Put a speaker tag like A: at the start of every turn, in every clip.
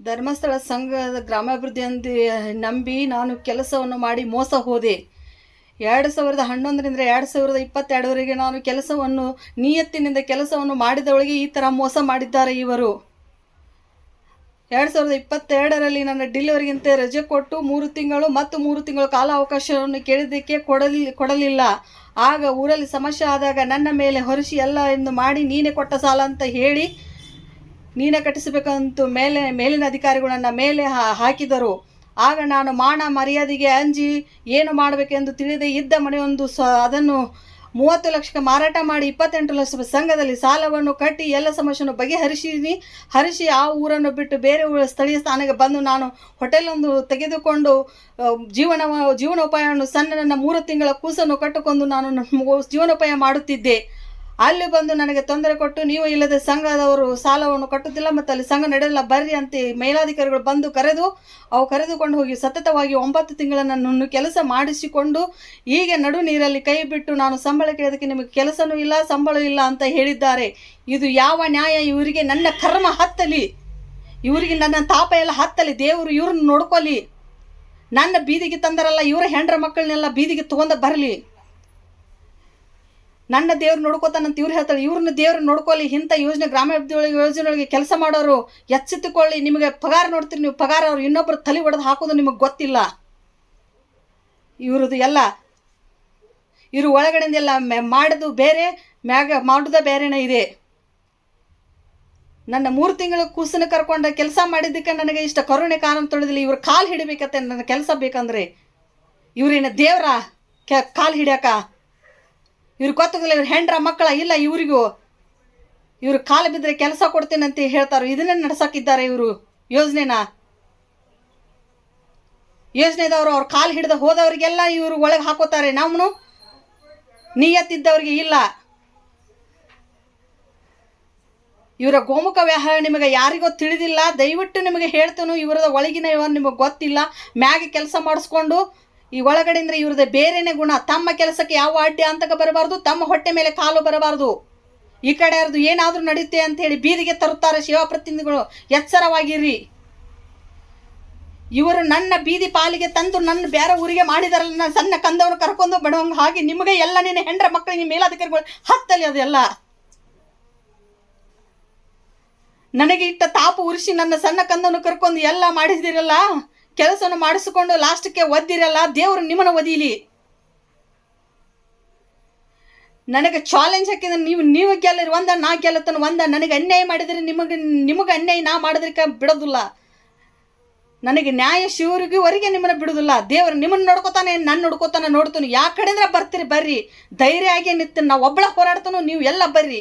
A: ಧರ್ಮಸ್ಥಳ ಸಂಘದ ಗ್ರಾಮಾಭಿವೃದ್ಧಿ ನಂಬಿ ನಾನು ಕೆಲಸವನ್ನು ಮಾಡಿ ಮೋಸ ಹೋದೆ. 2011ರಿಂದ 2022ವರೆಗೆ ನಾನು ಕೆಲಸವನ್ನು ನಿಯತ್ತಿನಿಂದ ಕೆಲಸವನ್ನು ಮಾಡಿದವಳಿಗೆ ಈ ಥರ ಮೋಸ ಮಾಡಿದ್ದಾರೆ ಇವರು. 2022ರಲ್ಲಿ ನನ್ನ ಡೆಲಿವರಿಗಿಂತ ರಜೆ ಕೊಟ್ಟು 3 ತಿಂಗಳು ಮತ್ತು 3 ತಿಂಗಳು ಕಾಲಾವಕಾಶವನ್ನು ಕೇಳಿದ್ದಕ್ಕೆ ಕೊಡಲಿಲ್ಲ. ಆಗ ಊರಲ್ಲಿ ಸಮಸ್ಯೆ ಆದಾಗ ನನ್ನ ಮೇಲೆ ಹೊರಿಸಿ ಎಲ್ಲ ಎಂದು ಮಾಡಿ ನೀನೇ ಕೊಟ್ಟ ಸಾಲ ಅಂತ ಹೇಳಿ ನೀನೇ ಕಟ್ಟಿಸಬೇಕಂತೂ ಮೇಲಿನ ಅಧಿಕಾರಿಗಳು ನನ್ನ ಮೇಲೆ ಹಾಕಿದರು. ಆಗ ನಾನು ಮಾನ ಮರ್ಯಾದೆಗೆ ಅಂಜಿ ಏನು ಮಾಡಬೇಕೆಂದು ತಿಳಿದೇ ಇದ್ದ ಮನೆಯೊಂದು ಅದನ್ನು 30 ಲಕ್ಷಕ್ಕೆ ಮಾರಾಟ ಮಾಡಿ 28 ಲಕ್ಷ ಸಂಘದಲ್ಲಿ ಸಾಲವನ್ನು ಕಟ್ಟಿ ಎಲ್ಲ ಸಮಸ್ಯೆಯನ್ನು ಹರಿಸಿ ಆ ಊರನ್ನು ಬಿಟ್ಟು ಬೇರೆ ಸ್ಥಳೀಯ ಸ್ಥಾನಕ್ಕೆ ಬಂದು ನಾನು ಹೋಟೆಲೊಂದು ತೆಗೆದುಕೊಂಡು ಜೀವನೋಪಾಯವನ್ನು ನನ್ನ 3 ತಿಂಗಳ ಕೂಸನ್ನು ಕಟ್ಟಿಕೊಂಡು ನಾನು ಜೀವನೋಪಾಯ ಮಾಡುತ್ತಿದ್ದೆ. ಅಲ್ಲಿ ಬಂದು ನನಗೆ ತೊಂದರೆ ಕೊಟ್ಟು ನೀವು ಇಲ್ಲದೆ ಸಂಘದವರು ಸಾಲವನ್ನು ಕಟ್ಟುತ್ತಿಲ್ಲ ಮತ್ತು ಅಲ್ಲಿ ಸಂಘ ನಡೆಯಲ್ಲ ಬರ್ರಿ ಅಂತ ಮೇಲಾಧಿಕಾರಿಗಳು ಬಂದು ಕರೆದುಕೊಂಡು ಹೋಗಿ ಸತತವಾಗಿ 9 ತಿಂಗಳ ನನ್ನನ್ನು ಕೆಲಸ ಮಾಡಿಸಿಕೊಂಡು ಹೀಗೆ ನಡು ನೀರಲ್ಲಿ ಕೈ ಬಿಟ್ಟು ನಾನು ಸಂಬಳ ಕೇಳೋದಕ್ಕೆ ನಿಮಗೆ ಕೆಲಸನೂ ಇಲ್ಲ ಸಂಬಳ ಇಲ್ಲ ಅಂತ ಹೇಳಿದ್ದಾರೆ. ಇದು ಯಾವ ನ್ಯಾಯ? ಇವರಿಗೆ ನನ್ನ ಕರ್ಮ ಹತ್ತಲಿ, ಇವರಿಗೆ ನನ್ನ ತಾಪ ಎಲ್ಲ ಹತ್ತಲಿ, ದೇವರು ಇವ್ರನ್ನ ನೋಡ್ಕೊಲಿ. ನನ್ನ ಬೀದಿಗೆ ತಂದರಲ್ಲ, ಇವರ ಹೆಂಡ್ರ ಮಕ್ಕಳನ್ನೆಲ್ಲ ಬೀದಿಗೆ ತೊಗೊಂಡು ಬರಲಿ. ನನ್ನ ದೇವ್ರು ನೋಡ್ಕೋತಾನಂತ ಇವ್ರು ಹೇಳ್ತಾರೆ, ಇವ್ರನ್ನ ದೇವ್ರು ನೋಡ್ಕೊಳ್ಳಿ. ಇಂಥ ಯೋಜನೆ ಗ್ರಾಮಾಭಿವೃದ್ಧಿ ಯೋಜನೆಗಳಿಗೆ ಕೆಲಸ ಮಾಡೋರು ಎಚ್ಚೆತ್ತುಕೊಳ್ಳಿ. ನಿಮಗೆ ಪಗಾರ ನೋಡ್ತೀರಿ, ನೀವು ಪಗಾರ ಅವ್ರು ಇನ್ನೊಬ್ಬರು ತಲೆ ಒಡೆದು ಹಾಕೋದು ನಿಮಗೆ ಗೊತ್ತಿಲ್ಲ. ಇವ್ರದ್ದು ಎಲ್ಲ ಇವರು ಒಳಗಡೆಯಿಂದ ಎಲ್ಲ ಮಾಡೋದು ಬೇರೆ, ಮ್ಯಾಗ ಮಾಡೋದೇ ಬೇರೆನೇ ಇದೆ. ನನ್ನ 3 ತಿಂಗಳು ಕೂಸನ್ನು ಕರ್ಕೊಂಡು ಕೆಲಸ ಮಾಡಿದ್ದಕ್ಕೆ ನನಗೆ ಇಷ್ಟ ಕರುಣೆ ಕಾರಣ ತೊಳೆದಿಲ್ಲ. ಇವ್ರು ಕಾಲು ಹಿಡಿಬೇಕತ್ತೆ ನನ್ನ ಕೆಲಸ ಬೇಕಂದ್ರೆ. ಇವ್ರೇನು ದೇವ್ರ ಕಾಲು ಹಿಡಿಯಾಕ? ಇವ್ರು ಗೊತ್ತಾಗಲ್ಲ, ಇವ್ರು ಹೆಂಡ್ರ ಮಕ್ಕಳ ಇಲ್ಲ ಇವರಿಗೂ. ಇವರು ಕಾಲು ಬಿದ್ದರೆ ಕೆಲಸ ಕೊಡ್ತೇನಂತ ಹೇಳ್ತಾರೆ. ಇದನ್ನೇ ನಡ್ಸಕ್ಕಿದ್ದಾರೆ ಇವರು ಯೋಜನೆದವರು. ಅವ್ರು ಕಾಲು ಹಿಡಿದು ಹೋದವರಿಗೆಲ್ಲ ಇವರು ಒಳಗೆ ಹಾಕೋತಾರೆ. ನಮ್ಮನು ನಿಯತ್ತಿದ್ದವ್ರಿಗೆ ಇಲ್ಲ. ಇವರ ಗೋಮುಖ ವ್ಯವಹಾರ ನಿಮಗೆ ಯಾರಿಗೋ ತಿಳಿದಿಲ್ಲ. ದಯವಿಟ್ಟು ನಿಮಗೆ ಹೇಳ್ತೇನೆ, ಇವರದ ಒಳಗಿನ ವ್ಯವಹಾರ ನಿಮಗೆ ಗೊತ್ತಿಲ್ಲ. ಮ್ಯಾಗೆ ಕೆಲಸ ಮಾಡಿಸ್ಕೊಂಡು ಈ ಒಳಗಡೆಯಿಂದ ಇವ್ರದ್ದು ಬೇರೆನೇ ಗುಣ. ತಮ್ಮ ಕೆಲಸಕ್ಕೆ ಯಾವ ಅಡ್ಡಿ ಅಂತಕ ಬರಬಾರ್ದು, ತಮ್ಮ ಹೊಟ್ಟೆ ಮೇಲೆ ಕಾಲು ಬರಬಾರ್ದು. ಈ ಕಡೆ ಅವ್ರದ್ದು ಏನಾದರೂ ನಡೆಯುತ್ತೆ ಅಂಥೇಳಿ ಬೀದಿಗೆ ತರುತ್ತಾರೆ ಸೇವಾ ಪ್ರತಿನಿಧಿಗಳು. ಎಚ್ಚರವಾಗಿರಿ. ಇವರು ನನ್ನ ಬೀದಿ ಪಾಲಿಗೆ ತಂದು ನನ್ನ ಬೇರೆ ಊರಿಗೆ ಮಾಡಿದಾರಲ್ಲ, ನನ್ನ ಸಣ್ಣ ಕಂದವನ್ನು ಕರ್ಕೊಂಡು ಬಿಡುವಂಗೆ ಹಾಗೆ ನಿಮಗೆ ಎಲ್ಲ ನಿನ್ನ ಹೆಂಡ್ರ ಮಕ್ಕಳಿಗೆ ಮೇಲಾಧಿಕಾರಿಗಳು ಹತ್ತಲಿ. ಅದೆಲ್ಲ ನನಗೆ ಇಟ್ಟ ತಾಪು ಉರಿಸಿ ನನ್ನ ಸಣ್ಣ ಕಂದವನ್ನು ಕರ್ಕೊಂಡು ಎಲ್ಲ ಮಾಡಿದಿರಲ್ಲ, ಕೆಲಸವನ್ನು ಮಾಡಿಸಿಕೊಂಡು ಲಾಸ್ಟಕ್ಕೆ ಒದ್ದಿರಲ್ಲ. ದೇವರು ನಿಮ್ಮನ್ನು ಒದೀಲಿ. ನನಗೆ ಚಾಲೆಂಜ್ ಹಾಕಿದ್ರೆ ನೀವು ಗೆಲ್ಲರಿ ನಾ ಗೆಲ್ಲತನ ನನಗೆ ಅನ್ಯಾಯ ಮಾಡಿದರೆ ನಿಮಗೆ ಅನ್ಯಾಯ ನಾ ಮಾಡೋದಕ್ಕೆ ಬಿಡೋದಿಲ್ಲ. ನನಗೆ ನ್ಯಾಯ ಶಿವರಿಗುವರೆಗೆ ನಿಮ್ಮನ್ನು ಬಿಡೋದಿಲ್ಲ. ದೇವರು ನಿಮ್ಮನ್ನು ನೋಡ್ಕೋತಾನೆ, ನಾನು ನೋಡ್ತಾನೆ. ಯಾವ ಕಡೆಯಿಂದ ಬರ್ತೀರಿ ಬರ್ರಿ, ಧೈರ್ಯ ಆಗಿ ನಿಂತು ನಾವು ಒಬ್ಬಳ ಹೋರಾಡ್ತಾನೋ, ನೀವು ಎಲ್ಲ ಬರ್ರಿ.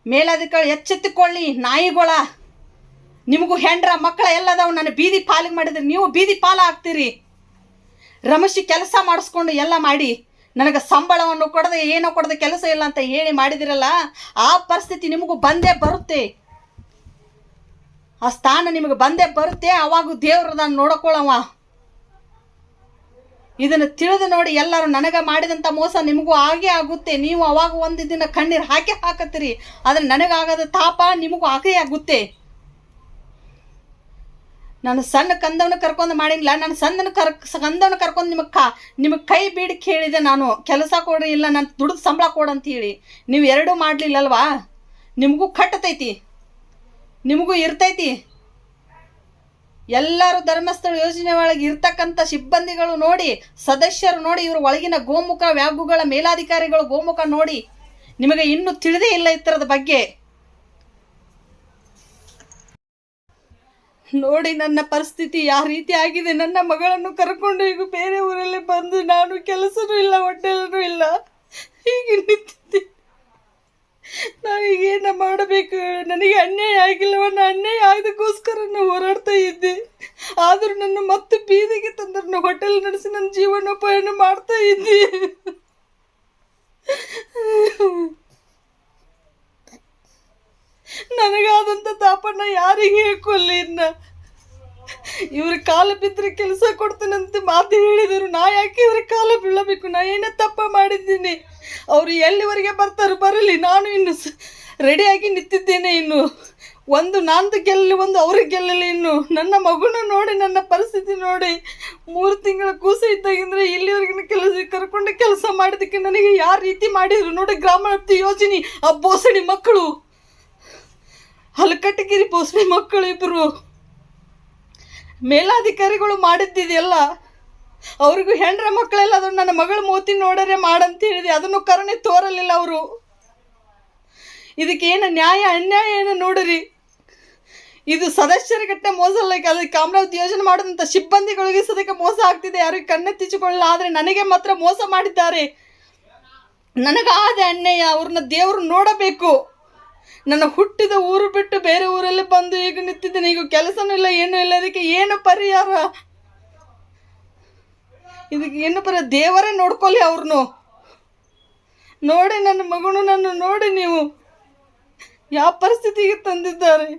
A: ಮೇಲಾಧಿಕಾರಿ ಎಚ್ಚೆತ್ತುಕೊಳ್ಳಿ. ನಾಯಿಗಳ ನಿಮಗೂ ಹೆಂಡ್ರ ಮಕ್ಕಳ ಎಲ್ಲದವು ನನ್ನ ಬೀದಿ ಪಾಲಿಗೆ ಮಾಡಿದ್ರೆ ನೀವು ಬೀದಿ ಪಾಲ ಆಗ್ತೀರಿ. ರಮಶಿ ಕೆಲಸ ಮಾಡಿಸ್ಕೊಂಡು ಎಲ್ಲ ಮಾಡಿ ನನಗೆ ಸಂಬಳವನ್ನು ಕೊಡದೆ ಏನೋ ಕೊಡದೆ ಕೆಲಸ ಇಲ್ಲ ಅಂತ ಹೇಳಿ ಮಾಡಿದಿರಲ್ಲ, ಆ ಪರಿಸ್ಥಿತಿ ನಿಮಗೂ ಬಂದೇ ಬರುತ್ತೆ. ಆ ಸ್ಥಾನ ನಿಮಗೆ ಬಂದೇ ಬರುತ್ತೆ. ಅವಾಗ ದೇವ್ರದ ನೋಡ್ಕೊಳ್ಳವ. ಇದನ್ನು ತಿಳಿದು ನೋಡಿ ಎಲ್ಲರೂ ನನಗೆ ಮಾಡಿದಂಥ ಮೋಸ ನಿಮಗೂ ಆಗೇ ಆಗುತ್ತೆ. ನೀವು ಅವಾಗ ಒಂದು ದಿನ ಕಣ್ಣೀರು ಹಾಕತ್ತೀರಿ, ಆದರೆ ನನಗಾಗದ ತಾಪ ನಿಮಗೂ ಆಗೇ ಆಗುತ್ತೆ. ನಾನು ಸಣ್ಣ ಕಂದವನ್ನು ಕರ್ಕೊಂಡು ಮಾಡಿಲ್ಲ, ನಾನು ಕಂದವನ್ನು ಕರ್ಕೊಂಡು ನಿಮಗೆ ಕೈ ಬೀಡಿ ಕೇಳಿದೆ. ನಾನು ಕೆಲಸ ಕೊಡ್ರಿ, ಇಲ್ಲ ನಾನು ದುಡ್ದು ಸಂಬಳ ಕೊಡಂತ ಹೇಳಿ ನೀವು ಎರಡೂ ಮಾಡಲಿಲ್ಲಲ್ವಾ? ನಿಮಗೂ ಕಟ್ಟತೈತಿ, ನಿಮಗೂ ಇರ್ತೈತಿ. ಎಲ್ಲರೂ ಧರ್ಮಸ್ಥಳ ಯೋಜನೆ ಒಳಗೆ ಇರ್ತಕ್ಕಂಥ ಸಿಬ್ಬಂದಿಗಳು ನೋಡಿ, ಸದಸ್ಯರು ನೋಡಿ, ಇವರು ಒಳಗಿನ ಗೋಮುಖ ವ್ಯಾಗುಗಳ ಮೇಲಾಧಿಕಾರಿಗಳು ಗೋಮುಖ ನೋಡಿ. ನಿಮಗೆ ಇನ್ನೂ ತಿಳಿದೇ ಇಲ್ಲ ಈ ಥರದ ಬಗ್ಗೆ. ನೋಡಿ ನನ್ನ ಪರಿಸ್ಥಿತಿ ಯಾವ ರೀತಿ ಆಗಿದೆ. ನನ್ನ ಮಗಳನ್ನು ಕರ್ಕೊಂಡು ಈಗ ಬೇರೆ ಊರಲ್ಲಿ ಬಂದು ನಾನು ಕೆಲಸನೂ ಇಲ್ಲ, ಹೋಟೆಲೂ ಇಲ್ಲ, ಹೀಗೆ ನಿಂತಿದ್ದೆ. ನಾವೀಗೇನು ಮಾಡಬೇಕು? ನನಗೆ ಅನ್ಯಾಯ ಆಗಿಲ್ಲವ, ಅನ್ಯಾಯ ಆಗದಕ್ಕೋಸ್ಕರ ನಾನು ಹೋರಾಡ್ತಾ ಇದ್ದೆ. ಆದರೂ ನನ್ನ ಮತ್ತೆ ಬೀದಿಗೆ ತಂದ್ರೆ ಹೋಟೆಲ್ ನಡೆಸಿ ನನ್ನ ಜೀವನೋಪಾಯನ ಮಾಡ್ತಾ ಇದ್ದೆ. ನನಗಾದಂಥ ತಾಪನ ಯಾರಿಗೆ ಹೇಳ್ಕೊಳ್ಳಿ? ಇವ್ರ ಕಾಲ ಬಿದ್ದರೆ ಕೆಲಸ ಕೊಡ್ತೇನಂತ ಮಾತು ಹೇಳಿದರು. ನಾ ಯಾಕೆ ಇವ್ರ ಕಾಲ ಬೀಳಬೇಕು? ನಾ ಏನೇ ತಪ್ಪ ಮಾಡಿದ್ದೀನಿ? ಅವರು ಎಲ್ಲಿವರೆಗೆ ಬರ್ತಾರೆ ಬರಲಿ, ನಾನು ಇನ್ನು ರೆಡಿಯಾಗಿ ನಿಂತಿದ್ದೇನೆ. ಇನ್ನು ನಂದು ಗೆಲ್ಲಲಿ, ಒಂದು ಅವ್ರಿಗೆ ಗೆಲ್ಲಲಿ. ಇನ್ನು ನನ್ನ ಮಗುನ ನೋಡಿ, ನನ್ನ ಪರಿಸ್ಥಿತಿ ನೋಡಿ, 3 ತಿಂಗಳ ಕೂಸು ಇದ್ದಾಗಿಂದ್ರೆ ಇಲ್ಲಿವರೆಗಿನ ಕರ್ಕೊಂಡು ಕೆಲಸ ಮಾಡಿದಕ್ಕೆ ನನಗೆ ಯಾವ ರೀತಿ ಮಾಡಿದ್ರು ನೋಡಿ. ಗ್ರಾಮಾಭಿವೃದ್ಧಿ ಯೋಜನೆ ಆ ಬೋಸಡಿ ಮಕ್ಕಳು, ಹಲಕಟ್ಟಗಿರಿ ಬೋಸಡಿ ಮಕ್ಕಳು ಇಬ್ಬರು ಮೇಲಾಧಿಕಾರಿಗಳು ಮಾಡಿದ್ದಿದೆಯಲ್ಲ, ಅವ್ರಿಗೂ ಹೆಂಡ್ರ ಮಕ್ಕಳೆಲ್ಲ ಅದು ನನ್ನ ಮಗಳ ಮೋತಿ ನೋಡರೆ ಮಾಡಂತ ಹೇಳಿದೆ, ಅದನ್ನು ಕರುಣೆ ತೋರಲಿಲ್ಲ ಅವರು. ಇದಕ್ಕೆ ಏನು ನ್ಯಾಯ ಅನ್ಯಾಯ ಏನು ನೋಡಿರಿ. ಇದು ಸದಸ್ಯರಿಗಟ್ಟೆ ಮೋಸ ಅಲ್ಲ, ಅದಕ್ಕೆ ಅಮರಾವತಿ ಯೋಜನೆ ಮಾಡಿದಂಥ ಸಿಬ್ಬಂದಿಗಳಿಗೆ ಸದಕ್ಕೆ ಮೋಸ ಆಗ್ತಿದೆ, ಯಾರಿಗೆ ಕಣ್ಣೆತ್ತಿಸಿಕೊಳ್ಳಲ್ಲ. ಆದರೆ ನನಗೆ ಮಾತ್ರ ಮೋಸ ಮಾಡಿದ್ದಾರೆ. ನನಗಾದ ಅನ್ಯಾಯ, ಅವ್ರನ್ನ ದೇವರು ನೋಡಬೇಕು. ನನ್ನ ಹುಟ್ಟಿದ ಊರು ಬಿಟ್ಟು ಬೇರೆ ಊರಲ್ಲಿ ಬಂದು ಈಗ ನಿಂತಿದ್ದೇನೆ. ಈಗ ಕೆಲಸನೂ ಇಲ್ಲ, ಏನೂ ಇಲ್ಲ. ಇದಕ್ಕೆ ಏನು ಪರಿಹಾರ? ಇದಕ್ಕೆ ಏನು ಪರಿಹಾರ? ದೇವರೇ ನೋಡ್ಕೊಳ್ಳಿ ಅವ್ರನ್ನು. ನೋಡಿ ನನ್ನ ಮಗನು, ನನ್ನ ನೋಡಿ ನೀವು ಯಾವ ಪರಿಸ್ಥಿತಿಗೆ ತಂದಿದ್ದಾರೆ.